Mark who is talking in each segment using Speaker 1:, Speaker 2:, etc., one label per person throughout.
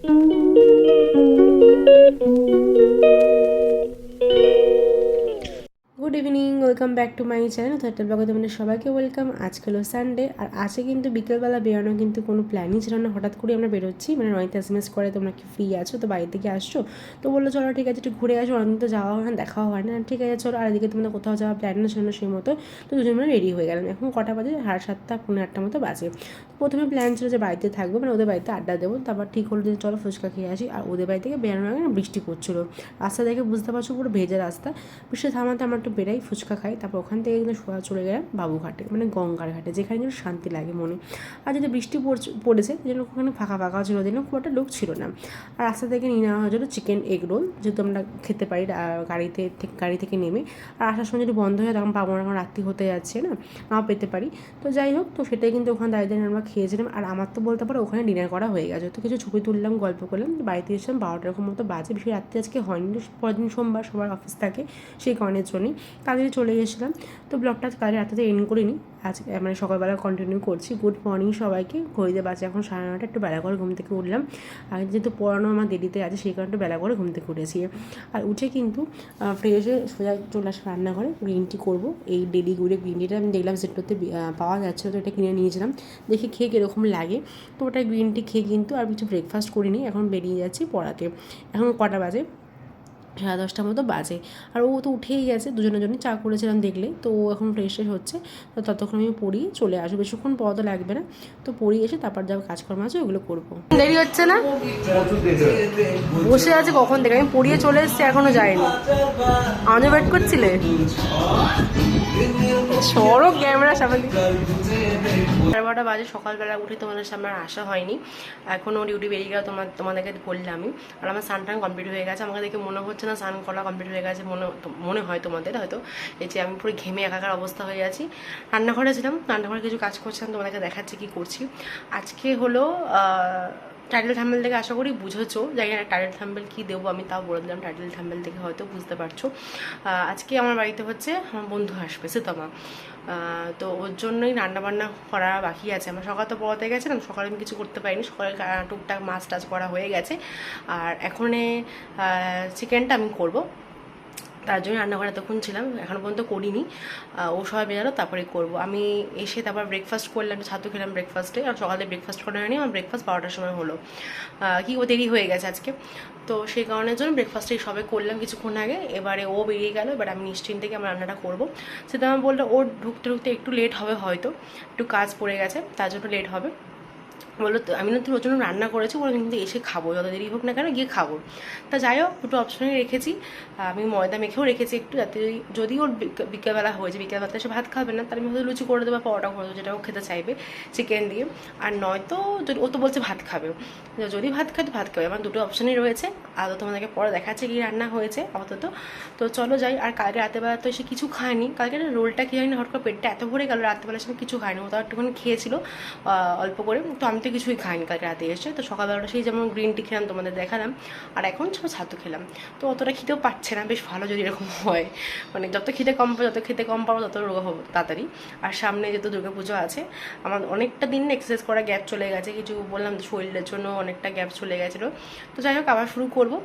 Speaker 1: Good evening, welcome back to my channel থার্টাল ব্লগে তোমাদের সবাইকে ওয়েলকাম। আজকে হলো সানডে, আর আজকে কিন্তু বিকেলবেলা বেরোনো কিন্তু কোনো প্ল্যানই ছিল না, হঠাৎ করে আমরা বেরোচ্ছি। মানে রনিতা এসএমএস করে তোমরা কি ফ্রি আছো, তো বাড়ি থেকে আসছো, তো বললো চলো ঠিক আছে একটু ঘুরে আসো, অনেকদিন তো যাওয়া হয় না, দেখাও হয় না, ঠিক আছে চলো। আর এদিকে তোমাদের কোথাও যাওয়া প্ল্যানও ছিল না সেই মতো, তো দুজন মিলে রেডি হয়ে গেলাম। এখন কটা বাজে, 7:30 পৌনে 8টার মতো বাজে। প্রথমে প্ল্যান ছিল যে বাড়িতে থাকবো, মানে ওদের বাড়িতে আড্ডা দেবো, তারপর ঠিক হলো যে চলো ফুচকা খেয়ে আসি। আর ওদের বাড়ি থেকে বেরোনোর আগে না বৃষ্টি পড়ছিলো, রাস্তা দেখে বুঝতে পারছো পুরো ভেজা রাস্তা। বৃষ্টি থামাতে আমরা একটু বেরাই, ফুচকা খাই, তারপর ওখান থেকে কিন্তু চলে গেলাম বাবুঘাটে, মানে গঙ্গার ঘাটে, যেখানে কিন্তু শান্তি লাগে মনে। আর যদি বৃষ্টি পড়েছে যেন ওখানে ফাঁকা ফাঁকা ছিল, যেন খুব একটা লোক ছিল না। আর রাস্তা থেকে নিয়ে নেওয়া হয়েছিল চিকেন এগ রোল, যেহেতু আমরা খেতে পারি গাড়ি থেকে নেমে। আর আসার সময় যদি বন্ধ হয় তখন পাবো না, এখন রাত্রি হতে যাচ্ছে না, নাও পেতে পারি। তো যাই হোক, তো সেটাই কিন্তু ওখানে দাঁড়িয়ে আমরা খেয়েছিলাম। আর আমার তো বলতে পারো ওখানে ডিনার করা হয়ে গেছে, তো কিছু ছবি তুললাম, গল্প করলাম, বাড়িতে এসেছিলাম 12টার মতো বাজে। বেশি রাত্রি আজকে হয়নি, পরের দিন সোমবার সবার অফিস থাকে, সেই কারণের জন্যই তাদের চলে গেছিলাম। তো ব্লগটা কালকে রাতে এন্ড করিনি, আজ মানে সকালবেলা কন্টিনিউ করছি। গুড মর্নিং সবাইকে। ঘড়িতে বাজে এখন 9:30, একটু বেলা করে ঘুম থেকে উঠলাম। আর যেহেতু পড়ানো আমার দেরিতে আছে সেই কারণে একটু বেলা করে ঘুম থেকে উঠেছি। আর উঠে কিন্তু ফ্রেশে সোজা চলে আসে রান্নাঘরে, গ্রিন টি করবো। এই ডেলি গুড়ে গ্রিন টিটা আমি দেখলাম সেটাতে পাওয়া যাচ্ছে, তো এটা কিনে নিয়েছিলাম, দেখে খেয়ে কীরকম লাগে। তো ওটা গ্রিন টি খেয়ে কিন্তু আর কিছু ব্রেকফাস্ট করিনি, এখন বেরিয়ে যাচ্ছি পড়াতে। এখন কটা বাজে, 10:30 মতো বাজে। আর ও তো উঠেই গেছে, দুজনের জন্য চা করেছিলাম দেখলে, তো ও এখন ফ্রেশ হচ্ছে। তো ততক্ষণ আমি পড়িয়ে চলে আসবো, বেশিক্ষণ পড়া তো লাগবে না। তো পড়িয়ে এসে তারপর যা কাজকর্ম আছে ওগুলো করবো। দেরি হচ্ছে না, বসে আছে কখন থেকে, আমি পড়িয়ে চলে এসেছি, এখনো যায়নি। আমাদের ওয়েট করছিলে, সড়ক ক্যামেরা সামনে। 12:30 বাজে, সকালবেলা উঠে তোমাদের সামনে আর আসা হয়নি, এখনও ডিউটি বেরিয়ে গেল, তোমাদেরকে বললাম আমি। আর আমার সানটান কমপ্লিট হয়ে গেছে, আমাকে দেখে মনে হচ্ছে না স্নান করা কমপ্লিট হয়ে গেছে, মনে হয় তোমাদের হয়তো, এই যে আমি পুরো ঘেমে একাকার অবস্থা হয়ে আছি। রান্নাঘরে ছিলাম, রান্নাঘরে কিছু কাজ করছিলাম, তোমাদেরকে দেখাচ্ছি কি করছি। আজকে হলো টাইটেল থাম্বনেল থেকে আশা করি বুঝেছো, জানি না টাইটেল থাম্বনেল কী দেবো, আমি তাও বলে দিলাম, টাইটেল থাম্বনেল থেকে হয়তো বুঝতে পারছো। আজকে আমার বাড়িতে হচ্ছে আমার বন্ধু আসবে, সুতমা। তো ওর জন্যই রান্নাবান্না করা বাকি আছে। আমার সকাল তো পড়াতে গেছিলাম, সকালে আমি কিছু করতে পারিনি, সকালে টুকটাক মাছ টাছ করা হয়ে গেছে। আর এখানে চিকেনটা আমি করবো, তার জন্য রান্নাঘরে তখন ছিলাম, এখনও পর্যন্ত করিনি। ও সবাই বেরোলো তারপরে করবো। আমি এসে তারপর ব্রেকফাস্ট করলাম, ছাতু খেলাম ব্রেকফাস্টে। আর সকালে ব্রেকফাস্ট করে নিয়ে আমার ব্রেকফাস্ট 12টার সময় হলো, কি ও দেরি হয়ে গেছে আজকে, তো সেই কারণের জন্য ব্রেকফাস্টে সবে করলাম কিছুক্ষণ আগে। এবারে ও বেরিয়ে গেল, এবার আমি নিশ্চিন্ত থেকে আমার রান্নাটা করবো। সেটা আমি বললো ওর ঢুকতে একটু লেট হবে, হয়তো একটু কাজ পড়ে গেছে তার জন্য লেট হবে। বললো তো আমি না তো ওর জন্য রান্না করেছি, বলে কিন্তু এসে খাবো, যত দেরি হোক না কেন গিয়ে খাবো। তা যাই হোক, দুটো অপশনে রেখেছি, আমি ময়দা মেখেও রেখেছি একটু, যাতে যদি ওর বিকেলবেলা হয়েছে, বিকেলবেলা এসে ভাত খাবে না, তাহলে আমি হয়তো লুচি করে দেবো, পরোটা করে দেবো, যেটা ও খেতে চাইবে চিকেন দিয়ে। আর নয়তো যদি ও তো বলছে ভাত খাবে, যদি ভাত খায় তো ভাত খাবে, আমার দুটো অপশানই রয়েছে। আর তোমাদেরকে পরে দেখাচ্ছে কি রান্না হয়েছে আপাতত। তো চলো যাই। আর কালকে রাতেবেলা তো এসে কিছু খায়নি, কালকে রোলটা খেয়ে হয়নি, হট করে পেটটা এত ভরে গেল, রাতেবেলা এসে কিছু খায়নি, ও তো একটুখানি খেয়েছিল অল্প করে, তো আমি তো কিছুই খাইনি কালকে রাতে এসে। তো সকালবেলাটা সেই যেমন গ্রিন টি খেলাম তোমাদের দেখালাম, আর এখন ছাতু খেলাম। তো অতটা খিদেও পাচ্ছে না, বেশ ভালো যদি এরকম হয়, মানে যত খেতে কম পাবো তত রোগ হবো তাড়াতাড়ি। আর সামনে যেহেতু দুর্গাপুজো আছে, আমার অনেকটা দিন এক্সারসাইজ করা গ্যাপ চলে গেছে, কিছু বললাম শরীরের জন্য অনেকটা গ্যাপ চলে গেছিলো। তো যাই হোক, আবার শুরু করবো,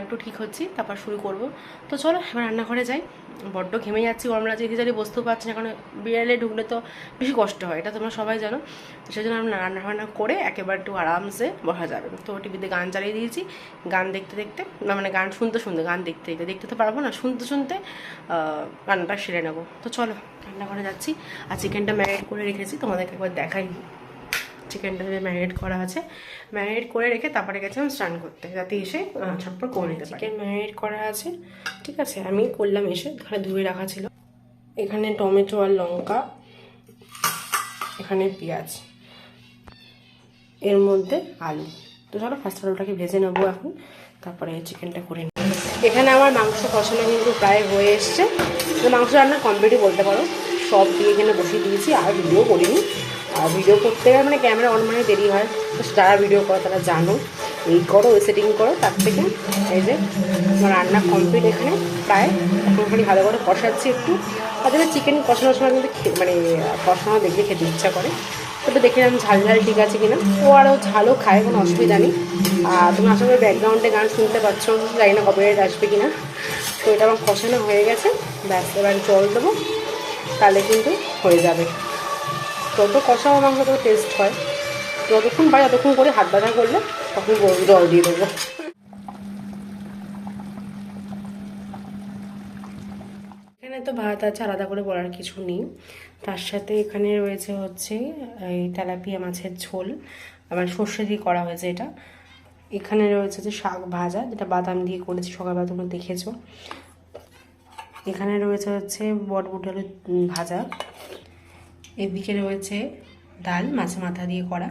Speaker 1: একটু ঠিক হচ্ছি তারপর শুরু করবো। তো চলো এবার রান্নাঘরে যাই, বড্ড ঘেমে যাচ্ছি, গরম লাগছে, ইজিজারি বসতেও পারছি না, কারণ বিড়ালে ঢুকলে তো বেশি কষ্ট হয়, এটা তোমরা সবাই জানো। তো সেই জন্য আমি রান্না করে একেবারে একটু আরামসে বসা যাবে। তো টিভিতে গান চালিয়ে দিয়েছি, গান দেখতে দেখতে, মানে গান শুনতে গান দেখতে তো পারবো না, শুনতে রান্নাটা সেরে নেবো। তো চলো রান্নাঘরে যাচ্ছি। আর চিকেনটা ম্যারিনেট করে রেখেছি, তোমাদেরকে একবার দেখাই। চিকেনটা ম্যারিনেট করা আছে, ম্যারিনেট করে রেখে তারপরে গেছিলাম স্নান করতে, যাতে এসে ঝটপট করে নিতে পারি। চিকেন ম্যারিনেট করা আছে, ঠিক আছে, আমি করলাম এসে, এখানে ধুয়ে রাখা ছিল। এখানে টমেটো আর লঙ্কা, এখানে পেঁয়াজ, এর মধ্যে আলু। তো চলো ফার্স্ট আলুটাকে ভেজে নেবো এখন, তারপরে চিকেনটা করে নেব। এখানে আমার মাংস কষানো কিন্তু প্রায় হয়ে এসছে, তো মাংস রান্না কমপ্লিটই বলতে পারো, সব দিয়ে এখানে বসিয়ে দিয়েছি। আর ভিডিও করিনি, আর ভিডিও করতে গেলে মানে ক্যামেরা অন মানে দেরি হয়, তো যারা ভিডিও করো তারা জানো, এই করো ওই সেটিং করো, তার থেকে এই যে আমার রান্না কমপ্লিট এখানে প্রায়। এখন খালি ভালো করে কষাচ্ছি একটু, তাদের চিকেন কষানোর সময় কিন্তু মানে কষানো দেখলে খেতে ইচ্ছা করে। তবে দেখলাম ঝাল ঝাল ঠিক আছে কিনা। ও আরও ঝালও খায়, কোনো অসুবিধা নেই। আর তুমি আশা করি ব্যাকগ্রাউন্ডে গান শুনতে পাচ্ছ, জানি না কপিরাইট আসবে কিনা। তো এটা আমার কষানো হয়ে গেছে, ব্যাস এবার জল দেবো, তাহলে কিন্তু হয়ে যাবে। যত কষাও মাংস তত টেস্ট হয়, যতক্ষণ পাই ততক্ষণ করে হাত ব্যথা করলে তখন জল দিয়ে দেবো। এখানে তো ভাত আছে, আলাদা করে বলার কিছু নেই। তার সাথে এখানে রয়েছে হচ্ছে এই তেলাপিয়া মাছের ঝোল, আবার সর্ষে দিয়ে করা হয়েছে এটা। এখানে রয়েছে যে শাক ভাজা, যেটা বাদাম দিয়ে করেছি, সকালবেলা তোমরা দেখেছো। এখানে রয়েছে হচ্ছে বটবুট আলু ভাজা। এদিকে রয়েছে ডাল মাছে মাথা দিয়ে করা।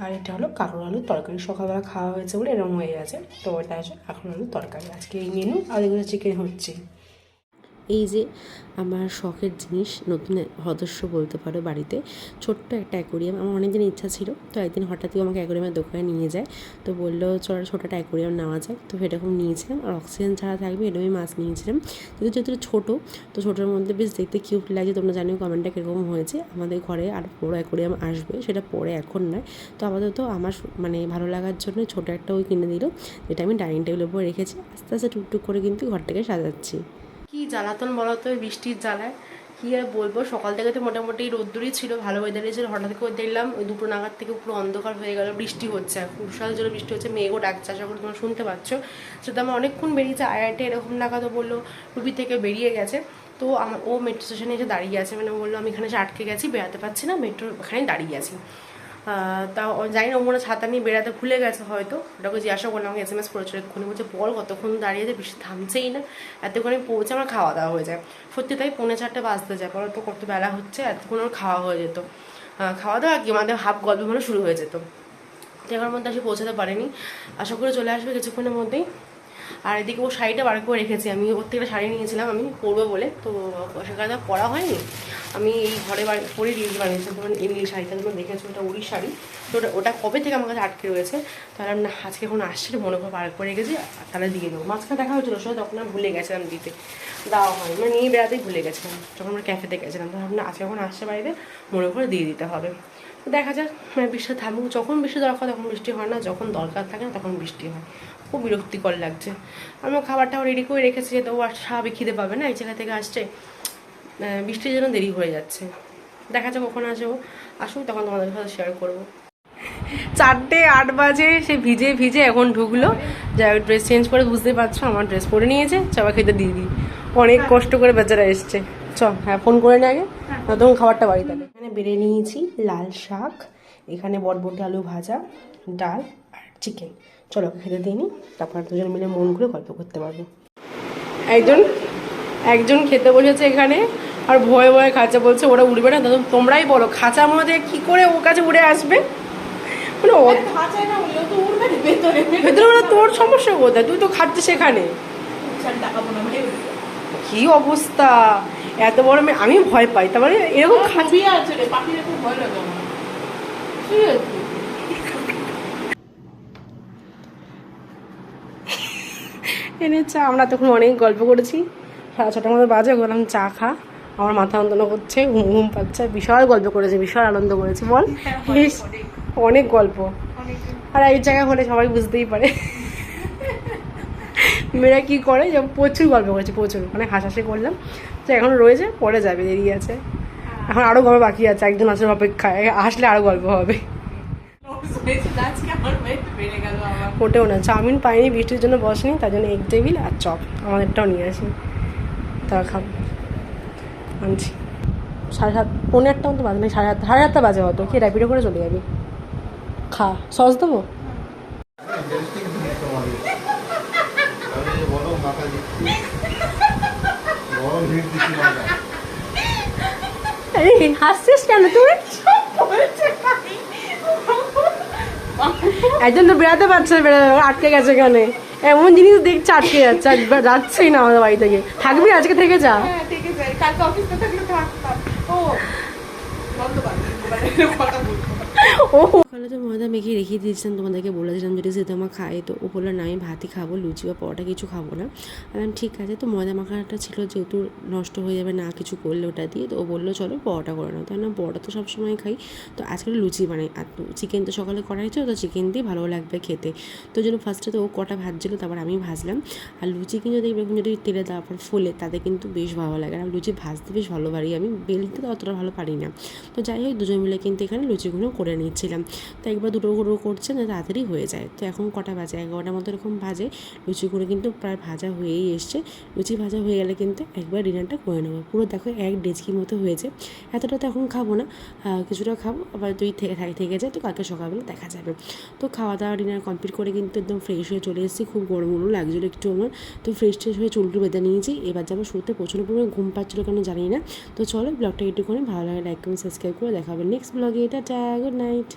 Speaker 1: আর এটা হলো কাঁকড় আলুর তরকারি, সকালবেলা খাওয়া হয়েছে বলে এরকম হয়ে গেছে। তো এটা আছে কাঁকড় আলুর তরকারি আজকে এই মেনু। আর এগুলো চিকেন হচ্ছে।
Speaker 2: এই যে আমার শখের জিনিস, নতুন সদস্য বলতে পারো বাড়িতে, ছোট্ট একটা অ্যাকোরিয়াম। আমার অনেকদিন ইচ্ছা ছিল, তো একদিন হঠাৎই আমাকে অ্যাকোরিয়ামের দোকানে নিয়ে যায়। তো বললো চলো ছোটো একটা অ্যাকোরিয়াম নেওয়া যায়। তো সেরকম নিয়েছিলাম, আর অক্সিজেন ছাড়া থাকবে এরকমই মাছ নিয়েছিলাম। কিন্তু যেহেতু ছোটো, তো ছোটোর মধ্যে বেশ দেখতে কিউট লাগে। তোমরা জানিও কমেন্টটা কীরকম হয়েছে। আমাদের ঘরে আর বড়ো অ্যাকোরিয়াম আসবে, সেটা পরে, এখন নয়। তো আপাতত আমার মানে ভালো লাগার জন্য ছোটো একটা ওই কিনে দিল, যেটা আমি ডাইনিং টেবিলের উপর রেখেছি। আস্তে আস্তে টুকটুক করে কিন্তু ঘরটাকে সাজাচ্ছি।
Speaker 1: কি জ্বালাতন বলো তো বৃষ্টির জ্বালায়, কী আর বলবো। সকাল থেকে তো মোটামুটি রোদ্দুরই ছিল, ভালো ওয়েদারই ছিল। হঠাৎ করে দেখলাম ওই দুপুর নাগাদ থেকে পুরো অন্ধকার হয়ে গেল, বৃষ্টি হচ্ছে, বিশাল জোরে বৃষ্টি হচ্ছে, মেঘও ডাকছে। আশা করি তোমরা শুনতে পাচ্ছ। সেটা আমার অনেকক্ষণ বেরিয়েছে, 8:30 এরকম নাগাদও বললো রুবি থেকে বেরিয়ে গেছে। তো ও মেট্রো স্টেশনে এসে দাঁড়িয়ে আছে, মানে বললো আমি এখানে এসে আটকে গেছি, বেড়াতে পারছি না, মেট্রোর ওখানে দাঁড়িয়ে আছি। তাও জানি না, ও মনে ছাতা নিয়ে বেড়াতে ভুলে গেছে হয়তো। ওটাকে জিজ্ঞাসা করলাম, আমাকে SMS করেছিল এক্ষুনি, বলছে বল কতক্ষণ দাঁড়িয়ে আছে, বৃষ্টি থামছেই না, এতক্ষণে পৌঁছে আমার খাওয়া দাওয়া হয়ে যায়। সত্যি তাই, 3:45 বাজতে যায়, পরে তো কত বেলা হচ্ছে, এতক্ষণ ওর খাওয়া হয়ে যেত। খাওয়া দাওয়া কি আমাদের হাফ গল্প মানে শুরু হয়ে যেত। জায়গার মধ্যে আসে পৌঁছাতে পারেনি, আশা করে চলে আসবে কিছুক্ষণের মধ্যেই। আর এদিকে ও শাড়িটা বার করে রেখেছি, আমি ওর থেকে শাড়ি নিয়েছিলাম আমি পরবো বলে, তো সেখানে পরা হয়নি। আমি এই ঘরে পরে রিলস বানিয়েছিলাম, তখন এই শাড়িটা তোমরা দেখেছো, ওটা উড়ির শাড়ি। তো ওটা কবে থেকে আমার কাছে আটকে রয়েছে, তাহলে না আজকে এখন আসছে, মনে করে বার করে রেখেছি, তাহলে দিয়ে দেবো। মাঝখানে দেখা হয়েছিল সবাই, তখন আমি ভুলে গেছিলাম দিতে, দেওয়া হয় মানে নিয়ে বেড়াতেই ভুলে গেছিলাম, যখন আমরা ক্যাফেতে গেছিলাম। তখন ভাবলাম আজকে এখন আসছে বাড়িতে, মনে করে দিয়ে দিতে হবে। দেখা যাক, মানে বৃষ্টি থামুক। যখন বৃষ্টি দরকার তখন বৃষ্টি হয় না, যখন দরকার থাকে না তখন বৃষ্টি হয়। খুব বিরক্তিকর লাগছে। আমি খাবারটাও রেডি করে রেখেছি, তো ও আর স্বাভাবিক খিদে পাবে না, এই জায়গা থেকে আসছে। বৃষ্টির জন্য দেরি হয়ে যাচ্ছে। দেখা যাক কখন আসবো, আসুক তখন তোমাদের সাথে শেয়ার করবো। 4:08 বাজে, সে ভিজে ভিজে এখন ঢুকলো। যাই হোক, ড্রেস চেঞ্জ করে, বুঝতেই পারছো আমার ড্রেস পরে নিয়েছে। সবাই খেতে দিয়ে দিই, অনেক কষ্ট করে বেচারা এসছে। হ্যাঁ ফোন করে নে আগে, তখন খাবারটা বাড়িতে আনে। এখানে বেড়ে নিয়েছি লাল শাক, এখানে বটবটি আলু ভাজা, ডাল আর চিকেন। চলো খেতে দিই নি, তারপর দুজন মিলে মন করে গল্প করতে পারবো। একজন খেতে বসেছে এখানে, আর ভয়ে ভয়ে খাঁচা বলছে ওরা উড়বে না। তোমরাই বলো খাঁচার মধ্যে কি করে ওর কাছে উড়ে আসবে, ভেতরে ওরা, তোর সমস্যা কোথায়, তুই তো খাচ্ছিস সেখানে। কি অবস্থা, এত বড় মেয়ে, আমি ভয় পাই। তারপরে এরকম খাবি আছে, এনে চা। আমরা তখন অনেক গল্প করেছি, 6:30 মতো বাজে, বললাম চা খা। আমার মাথা যন্ত্রণা করছে, ঘুম ঘুম পাচ্ছে। বিশাল গল্প করেছে, বিশাল আনন্দ করেছে, বল অনেক গল্প। আর এই জায়গা হলে সবাই বুঝতেই পারে মেয়েরা কি করে, যেমন প্রচুর গল্প করেছে, প্রচুর, মানে হাসাহাসি করলাম। তো এখন রয়েছে, পরে যাবে, দেরি আছে এখন, আরও গল্প বাকি আছে, একজন আসার অপেক্ষায়, আসলে আরও গল্প হবে। ওটাও না, চাউমিন পাইনি, বৃষ্টির জন্য বসনি, তার জন্য এগ টেবিল আর চপ আমাদেরটাও নিয়ে আসি, তা খাবো, আনছি। 7:30 পৌনে 8টা মতো বাজে, না 7:30 বাজে হয়তো, কি র্যাপিডো করে চলে যাবি। খা, সস দেবো। হাসছিস কেন তুই, একজন তো বেড়াতে পারছে না, আটকে গেছে এখানে, এমন জিনিস দেখছে আটকে যাচ্ছে, যাচ্ছেই না আমাদের বাড়ি থেকে। থাকবি আজকে, থেকে যা। ও
Speaker 2: সকালে তো ময়দা মেখে রেখে দিয়েছিলাম, তোমাদেরকে বলেছিলাম যদি সিদ্ধমা খাই, তো ও বললো না আমি ভাতই খাবো, লুচি বা পরোটা কিছু খাবো না। আমি ঠিক আছে। তো ময়দা মাখাটা ছিল যেহেতু নষ্ট হয়ে যাবে না কিছু করলে ওটা দিয়ে, তো ও বললো চলো পরোটা করে নাও। তাই না, পরোটা তো সবসময় খাই, তো আজকে লুচি বানাই। আর চিকেন তো সকালে করা হয়েছে, তো চিকেন দিয়ে ভালো লাগবে খেতে। তো জন্য ফার্স্টে তো ও কটা ভাজছিলো, তারপর আমি ভাজলাম। আর লুচি কিন্তু দেখবে যদি তেলে দেওয়ার পর ফোলে তাতে কিন্তু বেশ ভালো লাগে। আর লুচি ভাজতে বেশ ভালো পারি, আমি বেলতে তো অতটা ভালো পারি না। তো যাই হোক দুজন মিলে কিন্তু এখানে লুচিগুলো করে নিচ্ছিলাম। তো একবার দুটো করে করছে না, তাড়াতাড়ি হয়ে যায়। তো এখন কটা বাজে, 11টার মতো এরকম বাজে। লুচিগুলো কিন্তু প্রায় ভাজা হয়েই এসছে। লুচি ভাজা হয়ে গেলে কিন্তু একবার ডিনারটা করে নেবো। পুরো দেখো এক ডেচকি মতো হয়েছে। এতটা তো এখন খাবো না, কিছুটা খাবো, আবার দুই থেকে যায়, তো কালকে সকালবেলা দেখা যাবে। তো খাওয়া দাওয়া ডিনার কমপ্লিট করে কিন্তু একদম ফ্রেশ হয়ে চলে এসেছি। খুব গরমও লাগছিলো একটু আমার, তো ফ্রেশ হয়ে চুলটু বেঁধে নিয়েছি। এবার যাবো শুতে, প্রচুর পরিমাণে ঘুম পাচ্ছিলো কেন জানি না। তো চলো ব্লগটা একটুখানি ভালো লাগে লাইক কমেন্ট সাবস্ক্রাইব করে দেখা হবে নেক্সট ব্লগে। Tata, good night.